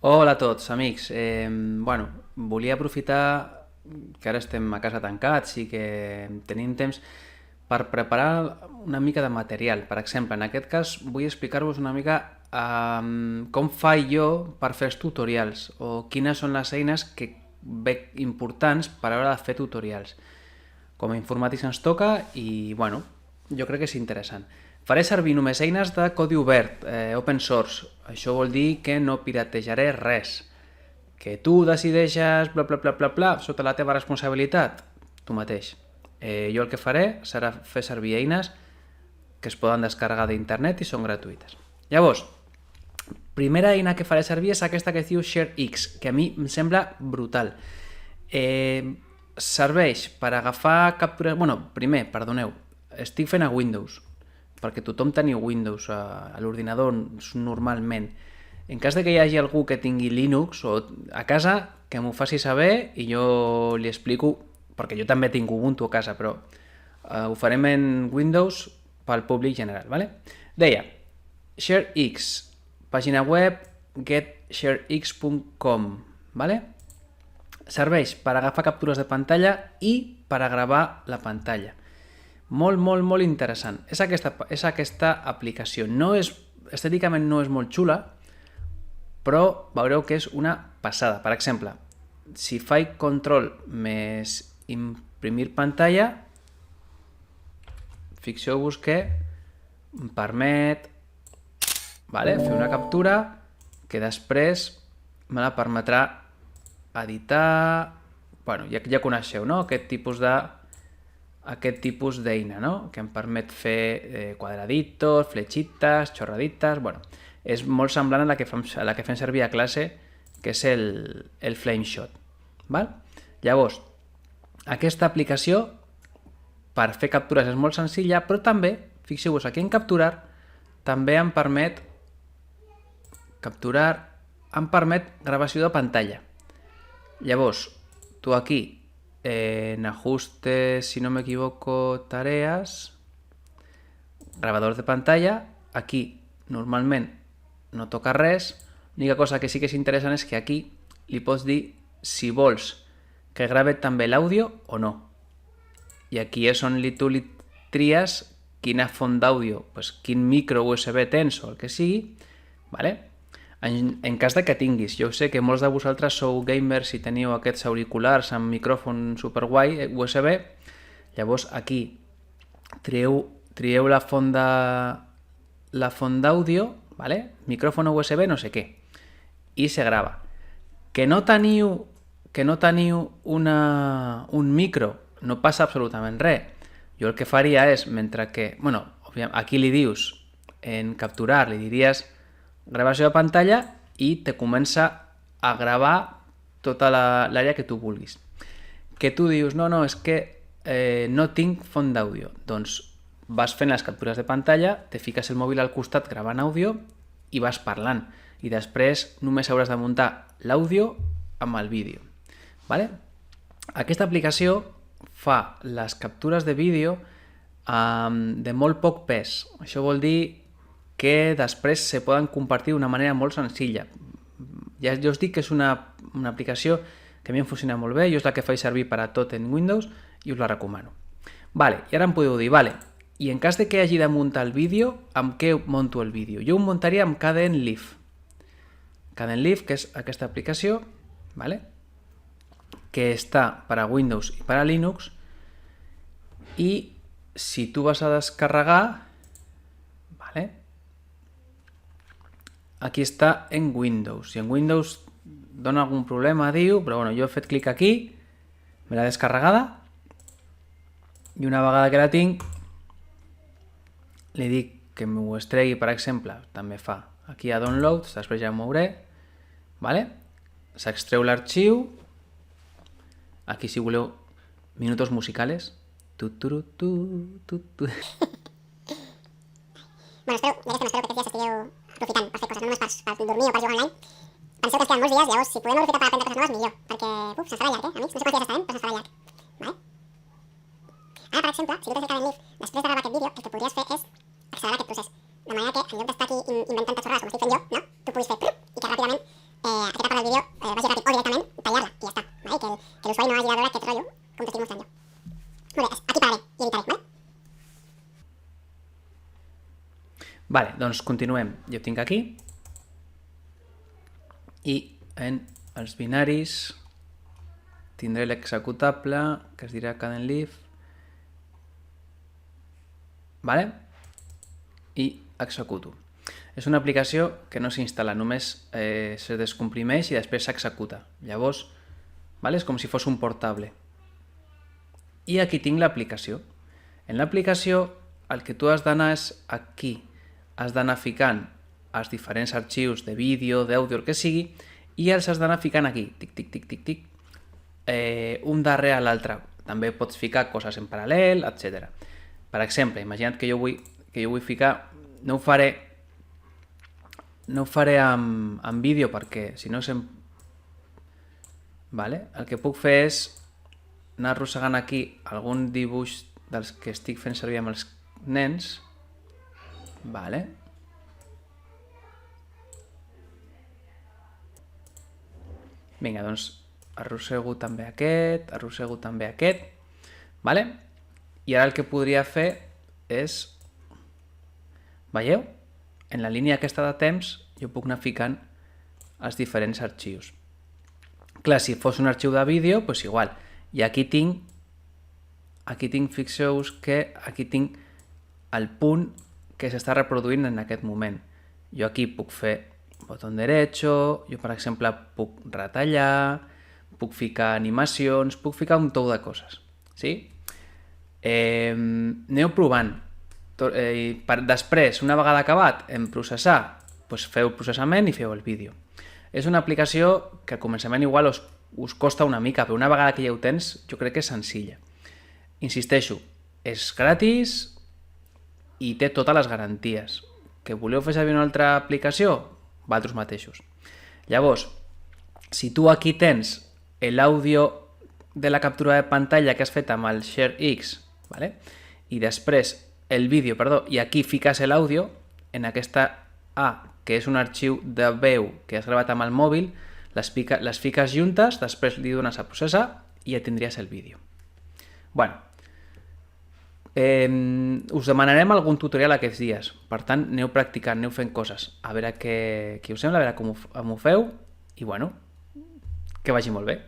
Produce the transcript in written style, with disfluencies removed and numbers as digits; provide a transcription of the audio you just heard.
Hola a tots, amics. Volia aprofitar que ara estem a casa tancats i que tenim temps per preparar una mica de material. Per exemple, en aquest cas vull explicar-vos una mica com faig jo per fer els tutorials o quines són les eines que veig importants per a l'hora de fer tutorials. Com a informàtics ens toca i, jo crec que és interessant. Faré servir només eines de codi obert, open source. Això vol dir que no piratejaré res. Que tu decideixes bla bla bla bla bla sota la teva responsabilitat, tu mateix. Jo el que faré serà fer servir eines que es poden descarregar d'internet i són gratuïtes. Llavors, primera eina que faré servir és aquesta que es diu ShareX, que a mi em sembla brutal. Serveix per agafar captures... primer, perdoneu, estic fent a Windows, perquè tothom teniu Windows a l'ordinador normalment. En cas de que hi hagi algú que tingui Linux o a casa, que m'ho faci saber i jo li explico, perquè jo també tinc Ubuntu a casa, però ho farem en Windows pel públic general, ¿vale? Deia, ShareX, pàgina web getsharex.com, ¿vale? Serveix per agafar captures de pantalla i per a gravar la pantalla. Molt, molt, molt interessant. És aquesta aplicació. Estèticament no és molt xula, però veureu que és una passada. Per exemple, si faig control més imprimir pantalla, fixeu-vos que em permet fer una captura que després me la permetrà editar... ja coneixeu, no? Aquest tipus d'eina, no? Que em permet fer quadraditos, fletxites, xorradites... És molt semblant a la que fem servir a classe, que és el Flameshot. Llavors, aquesta aplicació per fer captures és molt senzilla, però també, fixeu-vos, aquí en capturar, també em permet gravació de pantalla. Llavors, tu aquí, en ajustes, si no me equivoco, tareas, grabador de pantalla, aquí normalment no toca res, l'única cosa que sí que és interessant és que aquí li pots dir si vols que gravi també l'àudio o no. I aquí és on tu li tries quina font d'àudio, quin micro USB tens o el que sigui, en cas de que tinguis. Jo sé que molts de vosaltres sou gamers i teniu aquests auriculars amb micròfon superguai USB, llavors aquí trieu la font d'àudio, micròfon USB no sé què, i se grava. Que no teniu un micro, no passa absolutament res. Jo el que faria és, mentre que... aquí li dius, en capturar, li diries gravació de pantalla i te comença a gravar tota l'àrea que tu vulguis. Que tu dius, no, és que no tinc font d'àudio. Doncs vas fent les captures de pantalla, te fiques el mòbil al costat gravant àudio i vas parlant. I després només hauràs de muntar l'àudio amb el vídeo. Aquesta aplicació fa les captures de vídeo de molt poc pes. Això vol dir que després se poden compartir d'una manera molt senzilla. Jo us dic que és una aplicació que a mi em funciona molt bé, jo és la que faig servir per a tot en Windows i us la recomano. I ara em podeu dir, i en cas de que hagi de muntar el vídeo, amb què monto el vídeo? Jo ho muntaria amb Kdenlive. Kdenlive, que és aquesta aplicació, que està per a Windows i per a Linux, i si tu vas a descarregar, aquí està en Windows. Si en Windows dona algun problema, diu, però jo he fet clic aquí, me l'ha descarregada, i una vegada que la tinc, li dic que m'ho estregui, per exemple, també fa aquí a Downloads, després ja m'ho veuré, s'extreu l'arxiu, aquí si voleu minutos musicales, Espero que aquests dies estigueu aprofitant per fer coses, no només per dormir o per jugar online. Penseu que ens queden molts dies, llavors si podem aprofitar per aprendre coses noves, millor, perquè se'ns farà llarg, amics? No sé quants dies estarem, però se'ns farà llarg. Ara, per exemple, si tu tens el Kdenlive, després de gravar aquest vídeo, el que podries fer és accelerar aquest procés. De manera que, en lloc d'estar aquí inventant xorrades com estic fent jo, tu puguis fer i que ràpidament aquest el vídeo vagi ràpid, o directament tallar-la i ja està, vale? Que l'usuari no hagi de veure aquest rotllo com t'estic mostrant jo. Molt bé, aquí pararé i editaré, vale? Vale, doncs continuem. Jo tinc aquí i en els binaris tindré l'executable que es dirà Kdenlive, vale? I executo. És una aplicació que no s'instal·la, només se descomprimeix i després s'executa. Llavors, vale? És com si fos un portable. I aquí tinc l'aplicació. En l'aplicació el que tu has d'anar és aquí. Has d'anar ficant els diferents arxius de vídeo, d'àudio, el que sigui, i els has d'anar ficant aquí, tic, tic, tic, tic, tic, un darrere l'altre. També pots ficar coses en paral·lel, etc. Per exemple, imagina't que jo vull ficar, no ho faré en vídeo perquè si no vale? El que puc fer és anar arrossegant aquí algun dibuix dels que estic fent servir amb els nens, vale? Vinga, doncs arrossego també aquest, vale? I ara el que podria fer és, veieu? En la línia aquesta de temps jo puc anar ficant els diferents arxius. Clar, si fos un arxiu de vídeo, doncs igual. I aquí tinc, fixeu-vos que aquí tinc el punt que s'està reproduint en aquest moment. Jo aquí puc fer botó derecho, jo per exemple puc retallar, puc ficar animacions, puc ficar un tou de coses. Sí? Aneu provant. Després, una vegada acabat en processar, doncs feu el processament i feu el vídeo. És una aplicació que al començament igual us costa una mica, però una vegada que ja ho tens, jo crec que és senzilla. Insisteixo, és gratis i té totes les garanties. Que voleu fer servir una altra aplicació? Vosaltres mateixos. Llavors, si tu aquí tens l'àudio de la captura de pantalla que has fet amb el ShareX, vale? I després el vídeo, i aquí fiques l'àudio en aquesta A, que és un arxiu de veu que has gravat amb el mòbil, les fiques juntes, després li dones a processar i ja tindries el vídeo. Bueno, us demanarem algun tutorial aquests dies, per tant aneu practicant, aneu fent coses, a veure què us sembla, a veure com ho feu i bueno, que vagi molt bé.